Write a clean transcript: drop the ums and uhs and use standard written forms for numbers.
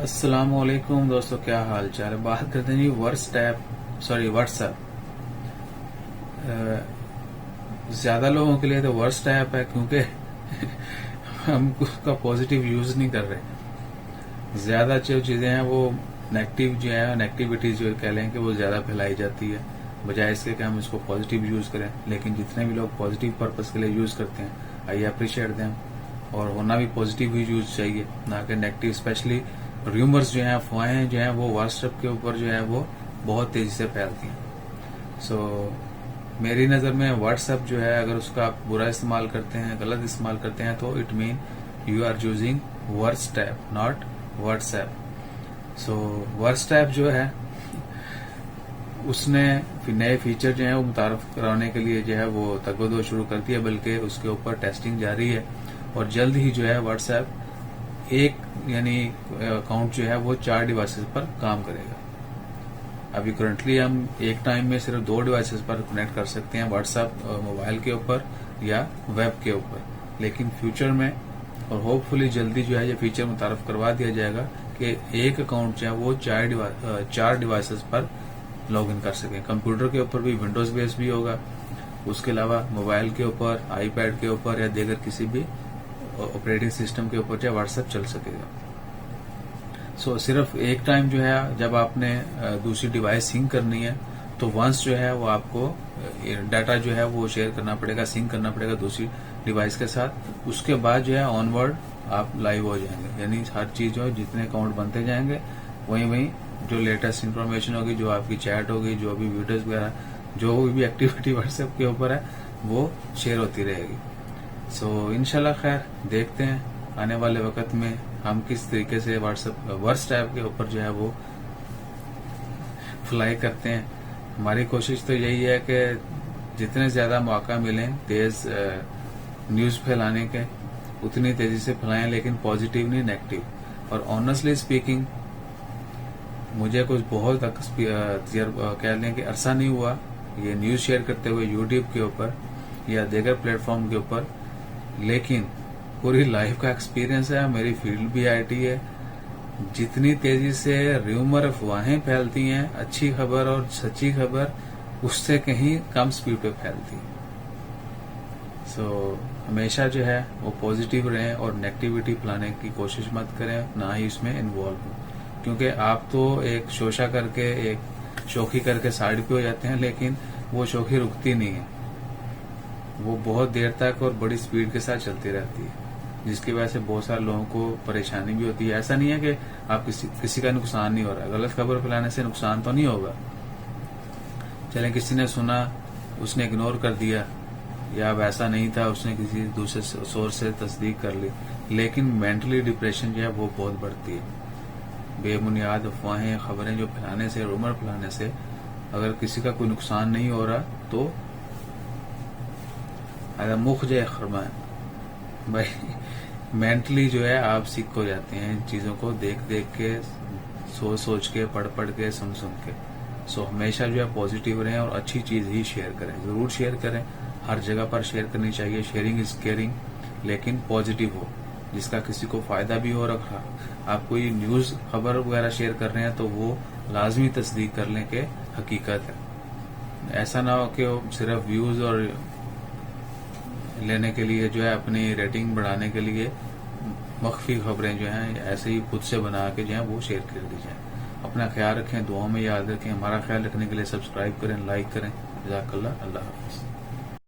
अस्सलाम वालेकुम दोस्तों, क्या हाल चाल है। बात करते हैं जी व्हाट्सएप। ज्यादा लोगों के लिए तो वर्स्ट ऐप है, क्योंकि हम उसका पॉजिटिव यूज नहीं कर रहे। ज्यादा जो चीजें हैं वो नेगेटिव जो है, नेगेटिविटी जो कह लें कि वो ज्यादा फैलाई जाती है, बजाय इसके कि हम इसको पॉजिटिव यूज करें। लेकिन जितने भी लोग पॉजिटिव पर्पस के लिए यूज करते हैं, आई अप्रिशिएट देम। और होना भी पॉजिटिव ही यूज चाहिए, ना कि नेगेटिव। स्पेशली र्यूमर्स जो हैं, अफवाहें जो हैं, वो व्हाट्सएप के ऊपर जो है वो बहुत तेजी से फैलती हैं। सो मेरी नजर में व्हाट्सएप जो है, अगर उसका आप बुरा इस्तेमाल करते हैं, गलत इस्तेमाल करते हैं, तो it mean you are using worst app, not WhatsApp. So worst app जो है उसने नए फीचर जो है वो मुतारफ कराने के लिए जो है वो तगदो शुरू कर दिया, बल्कि उसके ऊपर टेस्टिंग जारी है। और जल्द ही जो है व्हाट्सएप एक यानी अकाउंट जो है वो 4 डिवाइसेस पर काम करेगा। अभी करंटली हम एक टाइम में सिर्फ 2 डिवाइसेस पर कनेक्ट कर सकते हैं, व्हाट्सएप मोबाइल के ऊपर या वेब के ऊपर। लेकिन फ्यूचर में और होपफुली जल्दी जो है ये फीचर मुतारफ करवा दिया जाएगा कि एक अकाउंट जो है वो 4 डिवाइसेस पर लॉग इन कर सके। कंप्यूटर के ऊपर भी विंडोज बेस भी होगा, उसके अलावा मोबाइल के ऊपर, आईपैड के ऊपर या दीगर किसी भी ऑपरेटिंग सिस्टम के ऊपर जो व्हाट्सएप चल सकेगा। सो सिर्फ एक टाइम जो है जब आपने दूसरी डिवाइस सिंक करनी है, तो वंस जो है वो आपको डाटा जो है वो शेयर करना पड़ेगा, सिंक करना पड़ेगा दूसरी डिवाइस के साथ। उसके बाद जो है ऑनवर्ड आप लाइव हो जाएंगे, यानी हर चीज जो है, जितने अकाउंट बनते जाएंगे वहीं वहीं जो लेटेस्ट इन्फॉर्मेशन होगी, जो आपकी चैट होगी, जो भी वीडियोज वगैरह, जो भी एक्टिविटी व्हाट्सएप के ऊपर है वो शेयर होती रहेगी। सो इंशाल्लाह खैर देखते हैं आने वाले वक्त में हम किस तरीके से व्हाट्सएप वर्स्ट ऐप के ऊपर जो है वो फ्लाई करते हैं। हमारी कोशिश तो यही है कि जितने ज्यादा मौका मिलें तेज न्यूज फैलाने के, उतनी तेजी से फैलाएं, लेकिन पॉजिटिव नहीं, नेगेटिव। और ऑनेस्टली स्पीकिंग मुझे कुछ बहुत कह लें कि अरसा नहीं हुआ ये न्यूज शेयर करते हुए यूट्यूब के ऊपर या दीगर प्लेटफॉर्म के ऊपर, लेकिन पूरी लाइफ का एक्सपीरियंस है। मेरी फील्ड भी आईटी है। जितनी तेजी से र्यूमर अफवाहें फैलती हैं, अच्छी खबर और सच्ची खबर उससे कहीं कम स्पीड पे फैलती है। सो हमेशा जो है वो पॉजिटिव रहें और नेगेटिविटी फैलाने की कोशिश मत करें, ना ही इसमें इन्वॉल्व हो, क्योंकि आप तो एक शोशा करके, एक शोखी करके साइड पे हो जाते हैं, लेकिन वो शोखी रुकती नहीं है, वो बहुत देर तक और बड़ी स्पीड के साथ चलती रहती है, जिसकी वजह से बहुत सारे लोगों को परेशानी भी होती है। ऐसा नहीं है कि आप किसी का नुकसान नहीं हो रहा है, गलत खबर फैलाने से नुकसान तो नहीं होगा। चले किसी ने सुना, उसने इग्नोर कर दिया, या वैसा नहीं था, उसने किसी दूसरे सोर्स से तस्दीक कर ली, लेकिन मेंटली डिप्रेशन जो है वो बहुत बढ़ती है। बेबुनियाद अफवाहें, खबरें जो फैलाने से, रूमर फैलाने से अगर किसी का कोई नुकसान नहीं हो रहा तो मुख जय खरमान भाई, मेंटली जो है आप सिक हो जाते हैं चीजों को देख देख के, सोच के, पढ़ के, सुन के। सो हमेशा जो है पॉजिटिव रहें और अच्छी चीज ही शेयर करें, जरूर शेयर करें, हर जगह पर शेयर करनी चाहिए। शेयरिंग इज केयरिंग, लेकिन पॉजिटिव हो, जिसका किसी को फायदा भी हो रखा। आप कोई न्यूज खबर वगैरह शेयर कर रहे हैं तो वो लाजमी तस्दीक कर लें कि हकीकत है। ऐसा ना हो कि वो सिर्फ व्यूज और लेने के लिए जो है, अपनी रेटिंग बढ़ाने के लिए मख्फी खबरें जो हैं ऐसे ही खुद से बना के जो है वो शेयर कर दी जाए। अपना ख्याल रखें, दुआओं में याद रखें। हमारा ख्याल रखने के लिए सब्सक्राइब करें, लाइक करें। जज़ाकल्लाह, अल्लाह हाफ़िज़।